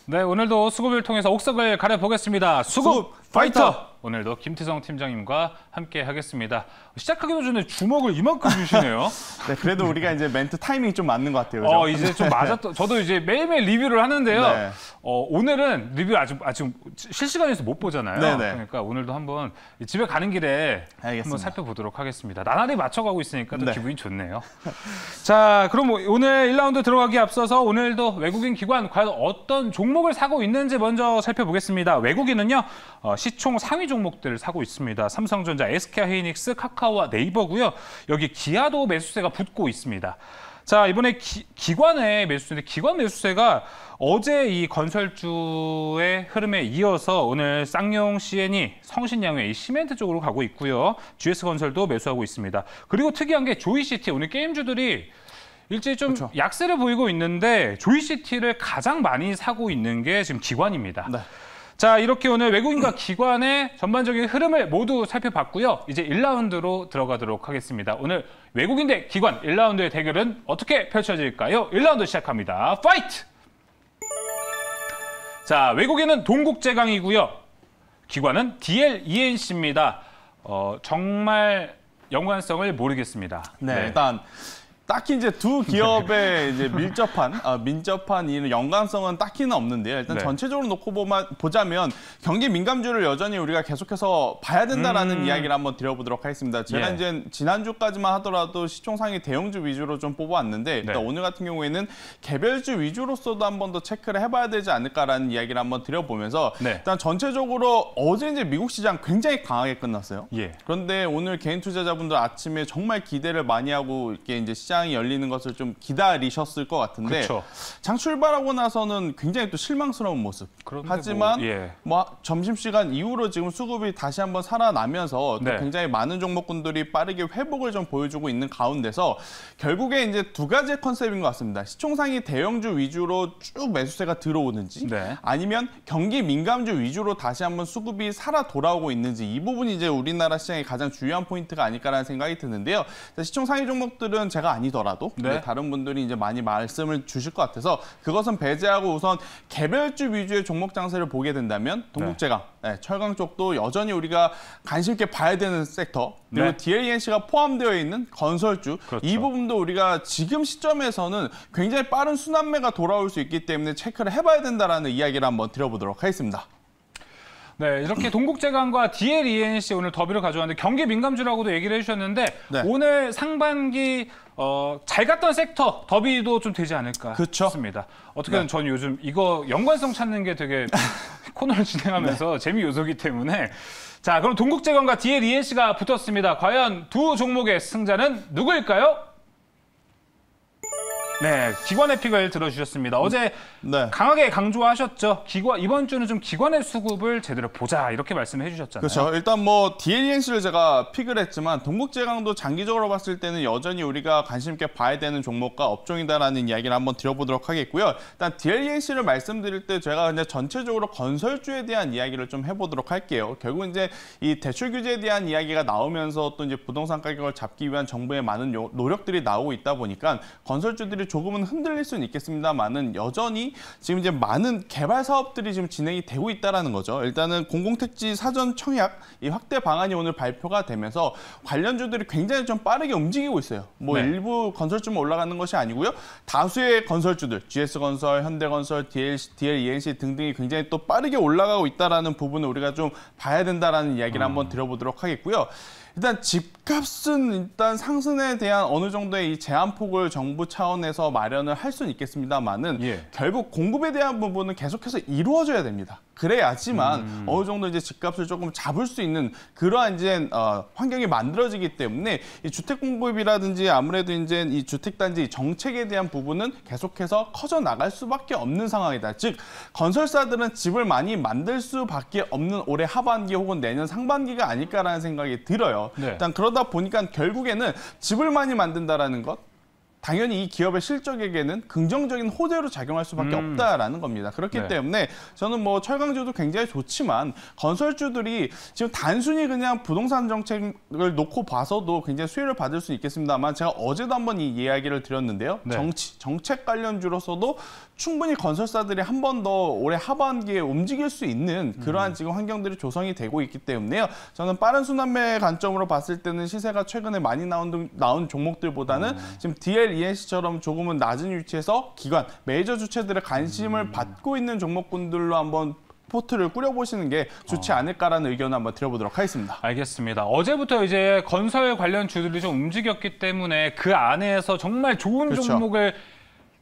네, 오늘도 수급을 통해서 옥석을 가려보겠습니다. 수급 파이터! 오늘도 김태성 팀장님과 함께 하겠습니다. 시작하기도 전에 주먹을 이만큼 주시네요. 네, 그래도 우리가 이제 멘트 타이밍이 좀 맞는 것 같아요. 그죠? 이제 좀 맞았던. 저도 이제 매일매일 리뷰를 하는데요. 네. 오늘은 리뷰 아직 실시간에서 못 보잖아요. 네네. 그러니까 오늘도 한번 집에 가는 길에 알겠습니다. 한번 살펴보도록 하겠습니다. 나날이 맞춰가고 있으니까 또 네. 기분이 좋네요. 자, 그럼 오늘 1라운드 들어가기 앞서서 오늘도 외국인 기관 과연 어떤 종목을 사고 있는지 먼저 살펴보겠습니다. 외국인은요, 시총 상위 종목들을 사고 있습니다. 삼성전자, SK하이닉스, 카카오와 네이버고요. 여기 기아도 매수세가 붙고 있습니다. 자, 이번에 기관의 매수세인데 기관 매수세가 어제 이 건설주의 흐름에 이어서 오늘 쌍용 CN이 성신양의 이 시멘트 쪽으로 가고 있고요. GS건설도 매수하고 있습니다. 그리고 특이한 게 조이시티, 오늘 게임주들이 일제히 좀 그렇죠. 약세를 보이고 있는데 조이시티를 가장 많이 사고 있는 게 지금 기관입니다. 네. 자, 이렇게 오늘 외국인과 기관의 전반적인 흐름을 모두 살펴봤고요. 이제 1라운드로 들어가도록 하겠습니다. 오늘 외국인 대 기관 1라운드의 대결은 어떻게 펼쳐질까요? 1라운드 시작합니다. 파이트! 자, 외국인은 동국제강이고요. 기관은 DLENC입니다. 정말 연관성을 모르겠습니다. 네, 일단 딱히 이제 두 기업의 이제 민첩한 이 연관성은 딱히는 없는데요. 일단 네. 전체적으로 놓고 보자면 경기 민감주를 여전히 우리가 계속해서 봐야 된다라는 이야기를 한번 드려보도록 하겠습니다. 제가 예. 이제 지난주까지만 하더라도 시총 상위 대형주 위주로 좀 뽑아왔는데 일단 네. 오늘 같은 경우에는 개별주 위주로서도 한 번 더 체크를 해봐야 되지 않을까라는 이야기를 한번 드려보면서 네. 일단 전체적으로 어제 이제 미국 시장 굉장히 강하게 끝났어요. 예. 그런데 오늘 개인 투자자분들 아침에 정말 기대를 많이 하고 이렇게 이제 시장이 열리는 것을 좀 기다리셨을 것 같은데 그쵸. 장 출발하고 나서는 굉장히 또 실망스러운 모습. 그런데 하지만 예. 점심시간 이후로 지금 수급이 다시 한번 살아나면서 네. 또 굉장히 많은 종목군들이 빠르게 회복을 좀 보여주고 있는 가운데서 결국에 이제 두 가지 컨셉인 것 같습니다. 시총상위 대형주 위주로 쭉 매수세가 들어오는지 네. 아니면 경기 민감주 위주로 다시 한번 수급이 살아 돌아오고 있는지 이 부분이 이제 우리나라 시장의 가장 중요한 포인트가 아닐까라는 생각이 드는데요. 시총 상위 종목들은 제가 아니더라도 네. 다른 분들이 이제 많이 말씀을 주실 것 같아서 그것은 배제하고 우선 개별주 위주의 종목 장세를 보게 된다면 동국제강, 철강 쪽도 여전히 우리가 관심 있게 봐야 되는 섹터 그리고 네. DLENC가 포함되어 있는 건설주 그렇죠. 이 부분도 우리가 지금 시점에서는 굉장히 빠른 순환매가 돌아올 수 있기 때문에 체크를 해봐야 된다라는 이야기를 한번 드려보도록 하겠습니다. 네, 이렇게 동국제강과 DLENC 오늘 더비를 가져왔는데 경기 민감주라고도 얘기를 해주셨는데 네. 오늘 상반기 잘 갔던 섹터 더비도 좀 되지 않을까 그쵸. 싶습니다. 어떻게든 네. 저는 요즘 이거 연관성 찾는 게 되게 코너를 진행하면서 재미 요소이기 때문에 자, 그럼 동국제강과 DLENC가 붙었습니다. 과연 두 종목의 승자는 누구일까요? 네, 기관의 픽을 들어주셨습니다. 어제 네. 강하게 강조하셨죠. 이번 주는 좀 기관의 수급을 제대로 보자 이렇게 말씀을 해주셨잖아요. 그렇죠. 일단 뭐 DLENC를 제가 픽을 했지만 동국제강도 장기적으로 봤을 때는 여전히 우리가 관심 있게 봐야 되는 종목과 업종이다라는 이야기를 한번 드려보도록 하겠고요. 일단 DLENC를 말씀드릴 때 제가 이제 전체적으로 건설주에 대한 이야기를 좀 해보도록 할게요. 결국 이제 이 대출 규제에 대한 이야기가 나오면서 또 이제 부동산 가격을 잡기 위한 정부의 많은 노력들이 나오고 있다 보니까 건설주들이 조금은 흔들릴 수는 있겠습니다만은 여전히 지금 이제 많은 개발 사업들이 지금 진행이 되고 있다라는 거죠. 일단은 공공택지 사전 청약 이 확대 방안이 오늘 발표가 되면서 관련주들이 굉장히 좀 빠르게 움직이고 있어요. 뭐 네. 일부 건설주만 올라가는 것이 아니고요. 다수의 건설주들, GS건설, 현대건설, DLENC 등등이 굉장히 또 빠르게 올라가고 있다라는 부분을 우리가 좀 봐야 된다라는 이야기를 한번 드려보도록 하겠고요. 일단 집값은 일단 상승에 대한 어느 정도의 이 제한폭을 정부 차원에서 마련을 할 수는 있겠습니다만은 예. 결국 공급에 대한 부분은 계속해서 이루어져야 됩니다. 그래야지만 어느 정도 이제 집값을 조금 잡을 수 있는 그러한 이제 환경이 만들어지기 때문에 이 주택 공급이라든지 아무래도 이제 이 주택단지 정책에 대한 부분은 계속해서 커져 나갈 수밖에 없는 상황이다. 즉 건설사들은 집을 많이 만들 수밖에 없는 올해 하반기 혹은 내년 상반기가 아닐까라는 생각이 들어요. 네. 일단 그러다 보니까 결국에는 집을 많이 만든다라는 것. 당연히 이 기업의 실적에게는 긍정적인 호재로 작용할 수밖에 없다라는 겁니다. 그렇기 네. 때문에 저는 뭐 철강주도 굉장히 좋지만 건설주들이 지금 단순히 그냥 부동산 정책을 놓고 봐서도 굉장히 수혜를 받을 수 있겠습니다만 제가 어제도 한번 이 이야기를 드렸는데요. 네. 정책 관련주로서도 충분히 건설사들이 한 번 더 올해 하반기에 움직일 수 있는 그러한 지금 환경들이 조성이 되고 있기 때문에요. 저는 빠른 순환매 관점으로 봤을 때는 시세가 최근에 많이 나온 종목들보다는 지금 DL-ENC처럼 조금은 낮은 위치에서 기관, 메이저 주체들의 관심을 받고 있는 종목군들로 한번 포트를 꾸려보시는 게 좋지 않을까라는 의견을 한번 드려보도록 하겠습니다. 알겠습니다. 어제부터 이제 건설 관련 주들이 좀 움직였기 때문에 그 안에서 정말 좋은 그렇죠. 종목을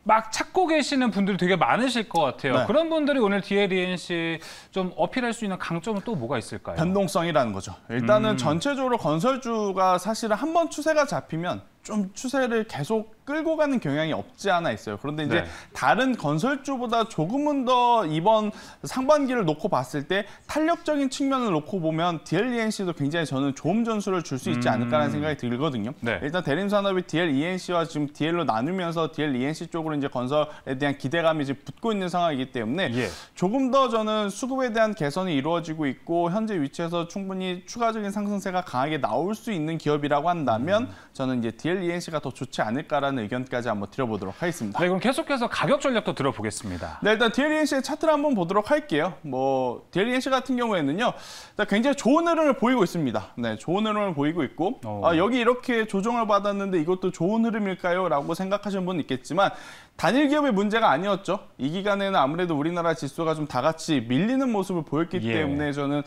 막 찾고 계시는 분들이 되게 많으실 것 같아요. 네. 그런 분들이 오늘 DL-ENC 좀 어필할 수 있는 강점은 또 뭐가 있을까요? 변동성이라는 거죠. 일단은 전체적으로 건설주가 사실은 한번 추세가 잡히면 좀 추세를 계속 끌고 가는 경향이 없지 않아 있어요. 그런데 이제 네. 다른 건설주보다 조금은 더 이번 상반기를 놓고 봤을 때 탄력적인 측면을 놓고 보면 DL-ENC도 굉장히 저는 좋은 전술을 줄 수 있지 않을까라는 생각이 들거든요. 네. 일단 대림산업이 DL-ENC와 지금 DL로 나누면서 DL-ENC 쪽으로 이제 건설에 대한 기대감이 이제 붙고 있는 상황이기 때문에 예. 조금 더 저는 수급에 대한 개선이 이루어지고 있고 현재 위치에서 충분히 추가적인 상승세가 강하게 나올 수 있는 기업이라고 한다면 저는 이제 DL-ENC가 더 좋지 않을까라는 의견까지 한번 드려보도록 하겠습니다. 네, 그럼 계속해서 가격 전략도 들어보겠습니다. 네, 일단 DL-ENC의 차트를 한번 보도록 할게요. 뭐 DL-ENC 같은 경우에는요, 일단 굉장히 좋은 흐름을 보이고 있습니다. 네, 좋은 흐름을 보이고 있고 여기 이렇게 조정을 받았는데 이것도 좋은 흐름일까요? 라고 생각하시는 분은 있겠지만 단일 기업의 문제가 아니었죠. 이 기간에는 아무래도 우리나라 지수가 좀 다 같이 밀리는 모습을 보였기 예. 때문에 저는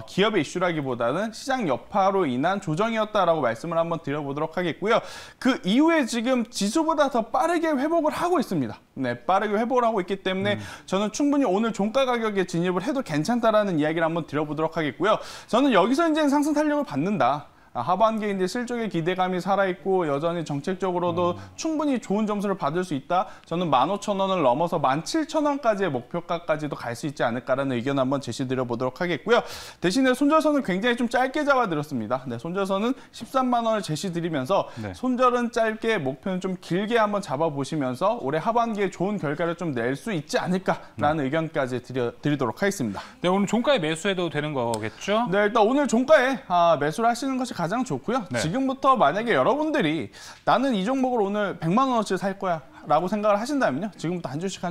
기업의 이슈라기보다는 시장 여파로 인한 조정이었다라고 말씀을 한번 드려보도록 하겠고요. 그 이후에 지금 지수보다 더 빠르게 회복을 하고 있습니다. 네, 빠르게 회복을 하고 있기 때문에 저는 충분히 오늘 종가 가격에 진입을 해도 괜찮다라는 이야기를 한번 드려보도록 하겠고요. 저는 여기서 이제 상승 탄력을 받는다. 하반기에 이제 실적의 기대감이 살아있고 여전히 정책적으로도 충분히 좋은 점수를 받을 수 있다. 저는 15,000원을 넘어서 17,000원까지의 목표가까지도 갈 수 있지 않을까라는 의견 한번 제시드려보도록 하겠고요. 대신에 손절선은 굉장히 좀 짧게 잡아드렸습니다. 네, 손절선은 13만 원을 제시드리면서 네. 손절은 짧게, 목표는 좀 길게 한번 잡아보시면서 올해 하반기에 좋은 결과를 좀 낼 수 있지 않을까라는 의견까지 드리도록 하겠습니다. 네, 오늘 종가에 매수해도 되는 거겠죠? 네, 일단 오늘 종가에 매수를 하시는 것이 가장 좋고요. 네. 지금부터 만약에 여러분들이 나는 이 종목을 오늘 100만 원어치 살 거야 라고 생각을 하신다면요. 지금부터 한 주씩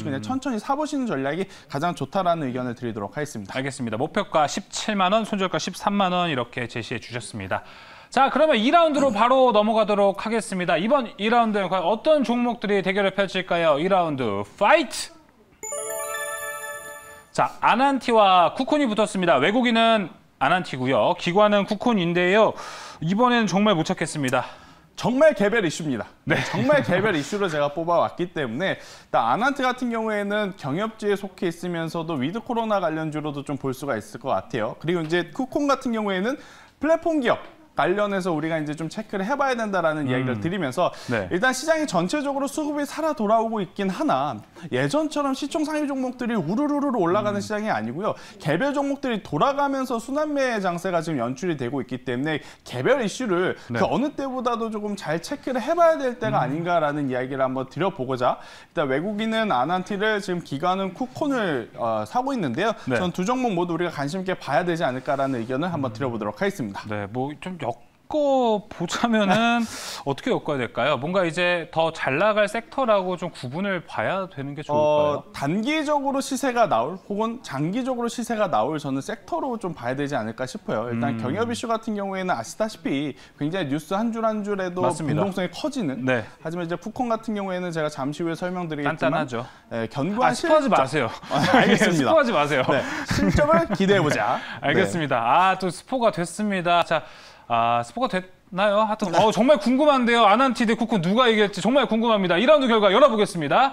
그냥 천천히 사보시는 전략이 가장 좋다라는 의견을 드리도록 하겠습니다. 알겠습니다. 목표가 17만 원, 손절가 13만 원 이렇게 제시해 주셨습니다. 자, 그러면 2라운드로 바로 넘어가도록 하겠습니다. 이번 2라운드에 과연 어떤 종목들이 대결을 펼칠까요? 2라운드 파이트! 자, 아난티와 쿠콘이 붙었습니다. 외국인은 아난티고요. 기관은 쿠콘인데요. 이번에는 정말 못 찾겠습니다. 정말 개별 이슈입니다. 네, 정말 개별 이슈로 제가 뽑아왔기 때문에 일단 아난티 같은 경우에는 경협지에 속해 있으면서도 위드 코로나 관련주로도 좀 볼 수가 있을 것 같아요. 그리고 이제 쿠콘 같은 경우에는 플랫폼 기업 관련해서 우리가 이제 좀 체크를 해봐야 된다라는 이야기를 드리면서 네. 일단 시장이 전체적으로 수급이 살아 돌아오고 있긴 하나 예전처럼 시총 상위 종목들이 우르르르 올라가는 시장이 아니고요. 개별 종목들이 돌아가면서 순환매 장세가 지금 연출이 되고 있기 때문에 개별 이슈를 네. 그 어느 때보다도 조금 잘 체크를 해봐야 될 때가 아닌가라는 이야기를 한번 드려보고자 일단 외국인은 아난티를 지금 기관은 쿠콘을 사고 있는데요. 네. 전 두 종목 모두 우리가 관심 있게 봐야 되지 않을까라는 의견을 한번 드려보도록 하겠습니다. 네, 뭐 좀 엮어 보자면은 어떻게 엮어야 될까요? 뭔가 이제 더 잘 나갈 섹터라고 좀 구분을 봐야 되는 게 좋을까요? 단기적으로 시세가 나올 혹은 장기적으로 시세가 나올 저는 섹터로 좀 봐야 되지 않을까 싶어요. 일단 경협 이슈 같은 경우에는 아시다시피 굉장히 뉴스 한 줄 한 줄에도 맞습니다. 변동성이 커지는. 네. 하지만 이제 푸콘 같은 경우에는 제가 잠시 후에 설명드리겠지만 단단하죠. 견고한 스포하지 마세요. 알겠습니다. 스포하지 마세요. 네, 실적을 기대해보자. 알겠습니다. 또 스포가 됐습니다. 자, 스포가 됐나요? 하여튼 정말 궁금한데요. 아난티 대 쿠콘 누가 이길지 정말 궁금합니다. 2라운드 결과 열어보겠습니다.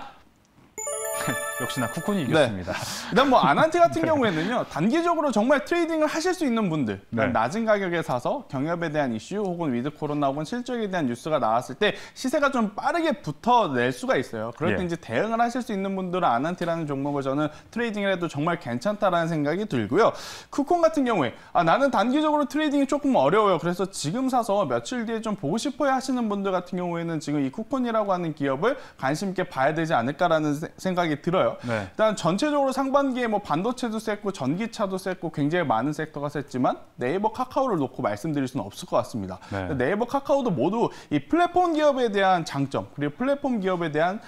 역시나 쿠콘이 이겼습니다. 일단 뭐 아난티 같은 경우에는요, 단기적으로 정말 트레이딩을 하실 수 있는 분들, 낮은 가격에 사서 경협에 대한 이슈 혹은 위드 코로나 혹은 실적에 대한 뉴스가 나왔을 때 시세가 좀 빠르게 붙어낼 수가 있어요. 그럴 때 이제 대응을 하실 수 있는 분들은 아난티라는 종목을 저는 트레이딩을 해도 정말 괜찮다라는 생각이 들고요. 쿠콘 같은 경우에 나는 단기적으로 트레이딩이 조금 어려워요. 그래서 지금 사서 며칠 뒤에 좀 보고 싶어야 하시는 분들 같은 경우에는 지금 이 쿠콘이라고 하는 기업을 관심 있게 봐야 되지 않을까라는 생각이 들어요. 일단 전체적으로 상반기에 뭐 반도체도 셌고 전기차도 셌고 굉장히 많은 섹터가 셌지만 네이버 카카오를 놓고 말씀드릴 수는 없을 것 같습니다. 네이버 카카오도 모두 이 플랫폼 기업에 대한 장점 그리고 플랫폼 기업에 대한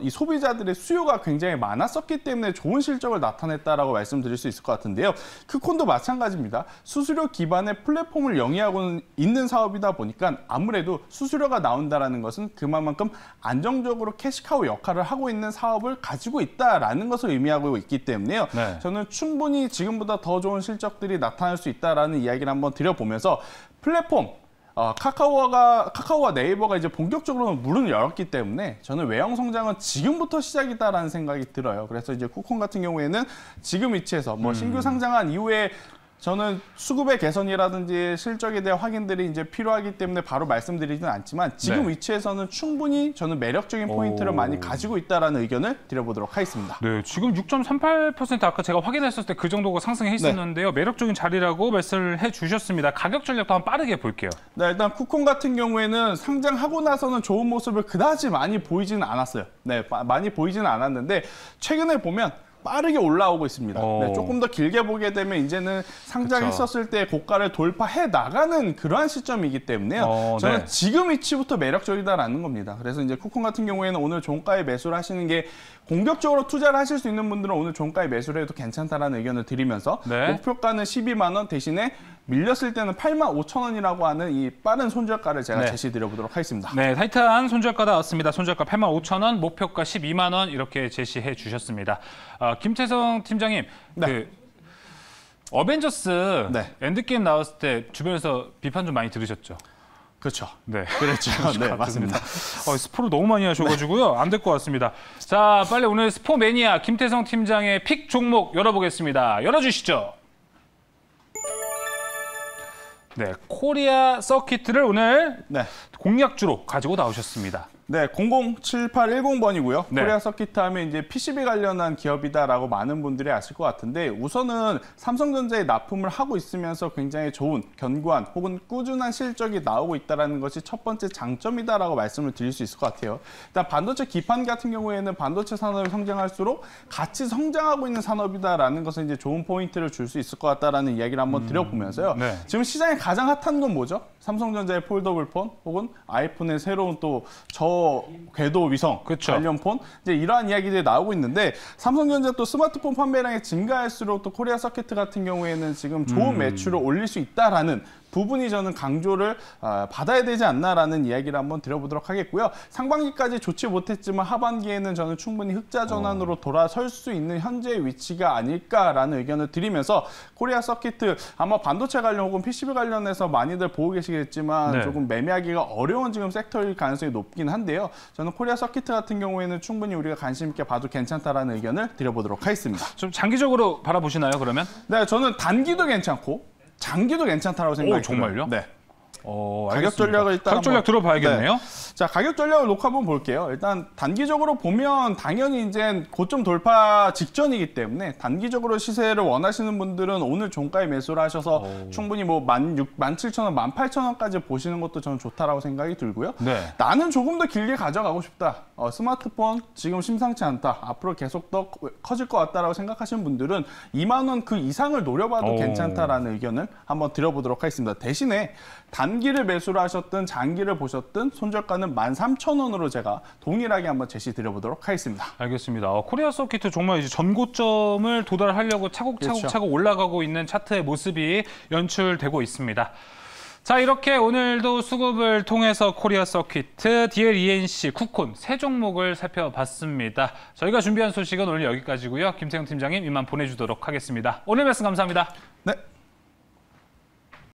이 소비자들의 수요가 굉장히 많았었기 때문에 좋은 실적을 나타냈다라고 말씀드릴 수 있을 것 같은데요. 쿠콘도 마찬가지입니다. 수수료 기반의 플랫폼을 영위하고 있는 사업이다 보니까 아무래도 수수료가 나온다라는 것은 그만큼 안정적으로 캐시카우 역할을 하고 있는 사업을 가지고 있다라는 것을 의미하고 있기 때문에요. 저는 충분히 지금보다 더 좋은 실적들이 나타날 수 있다라는 이야기를 한번 드려보면서 플랫폼 카카오와 네이버가 이제 본격적으로 문을 열었기 때문에 저는 외형 성장은 지금부터 시작이다라는 생각이 들어요. 그래서 이제 쿠콘 같은 경우에는 지금 위치에서 뭐 신규 상장한 이후에 저는 수급의 개선이라든지 실적에 대한 확인들이 이제 필요하기 때문에 바로 말씀드리지는 않지만 지금 위치에서는 충분히 저는 매력적인 포인트를 많이 가지고 있다라는 의견을 드려보도록 하겠습니다. 네, 지금 6.38% 아까 제가 확인했을 때 그 정도가 상승해 있었는데요. 매력적인 자리라고 말씀을 해주셨습니다. 가격 전략도 한번 빠르게 볼게요. 네, 일단 쿠콘 같은 경우에는 상장하고 나서는 좋은 모습을 그다지 많이 보이지는 않았어요. 네, 많이 보이지는 않았는데 최근에 보면 빠르게 올라오고 있습니다. 네, 조금 더 길게 보게 되면 이제는 상장했었을 때 고가를 돌파해 나가는 그러한 시점이기 때문에요. 저는 지금 위치부터 매력적이다라는 겁니다. 그래서 이제 쿠콘 같은 경우에는 오늘 종가에 매수를 하시는 게 공격적으로 투자를 하실 수 있는 분들은 오늘 종가에 매수를 해도 괜찮다라는 의견을 드리면서 목표가는 12만 원 대신에 밀렸을 때는 8만 5천 원이라고 하는 이 빠른 손절가를 제가 제시드려보도록 하겠습니다. 네, 타이트한 손절가 나왔습니다. 손절가 8만 5천 원, 목표가 12만 원 이렇게 제시해 주셨습니다. 김채성 팀장님, 그 어벤져스 엔드게임 나왔을 때 주변에서 비판 좀 많이 들으셨죠? 그렇죠. 네, 그렇죠. 네, 맞습니다. 스포를 너무 많이 하셔가지고요. 안 될 것 같습니다. 자, 빨리 오늘 스포 매니아 김태성 팀장의 픽 종목 열어보겠습니다. 열어주시죠. 네, 코리아 서킷을 오늘 공략주로 가지고 나오셨습니다. 네, 007810번이고요. 코리아 서킷 하면 이제 PCB 관련한 기업이다라고 많은 분들이 아실 것 같은데 우선은 삼성전자에 납품을 하고 있으면서 굉장히 좋은 견고한 혹은 꾸준한 실적이 나오고 있다는 것이 첫 번째 장점이다라고 말씀을 드릴 수 있을 것 같아요. 일단 반도체 기판 같은 경우에는 반도체 산업이 성장할수록 같이 성장하고 있는 산업이다라는 것은 이제 좋은 포인트를 줄 수 있을 것 같다라는 이야기를 한번 드려보면서요. 지금 시장에 가장 핫한 건 뭐죠? 삼성전자의 폴더블 폰 혹은 아이폰의 새로운 또 궤도 위성 관련 폰 이제 이러한 이야기들이 나오고 있는데 삼성전자 또 스마트폰 판매량이 증가할수록 또 코리아 서킷 같은 경우에는 지금 좋은 매출을 올릴 수 있다라는 부분이 저는 강조를 받아야 되지 않나라는 이야기를 한번 드려보도록 하겠고요. 상반기까지 좋지 못했지만 하반기에는 저는 충분히 흑자 전환으로 돌아설 수 있는 현재의 위치가 아닐까라는 의견을 드리면서 코리아 서킷 아마 반도체 관련 혹은 PCB 관련해서 많이들 보고 계시겠지만 조금 매매하기가 어려운 지금 섹터일 가능성이 높긴 한데요. 저는 코리아 서킷 같은 경우에는 충분히 우리가 관심 있게 봐도 괜찮다라는 의견을 드려보도록 하겠습니다. 좀 장기적으로 바라보시나요, 그러면? 네, 저는 단기도 괜찮고 장기도 괜찮다고 생각이 들어요. 정말요? 네. 가격 전략을 일단 가격 전략 들어봐야겠네요. 자, 가격 전략을 놓고 한번 볼게요. 일단 단기적으로 보면 당연히 이제 고점 돌파 직전이기 때문에 단기적으로 시세를 원하시는 분들은 오늘 종가에 매수를 하셔서 충분히 뭐 17,000원, 18,000원까지 보시는 것도 저는 좋다라고 생각이 들고요. 나는 조금 더 길게 가져가고 싶다. 스마트폰 지금 심상치 않다. 앞으로 계속 더 커질 것 같다라고 생각하시는 분들은 2만 원 그 이상을 노려봐도 괜찮다라는 의견을 한번 드려보도록 하겠습니다. 대신에 단기를 매수를 하셨든 장기를 보셨든 손절가는 13,000원으로 제가 동일하게 한번 제시 드려보도록 하겠습니다. 알겠습니다. 코리아 서킷 정말 이제 전고점을 도달하려고 차곡차곡 올라가고 있는 차트의 모습이 연출되고 있습니다. 자, 이렇게 오늘도 수급을 통해서 코리아 서킷, DLENC, 쿠콘 세 종목을 살펴봤습니다. 저희가 준비한 소식은 오늘 여기까지고요. 김태형 팀장님 이만 보내주도록 하겠습니다. 오늘 말씀 감사합니다. 네.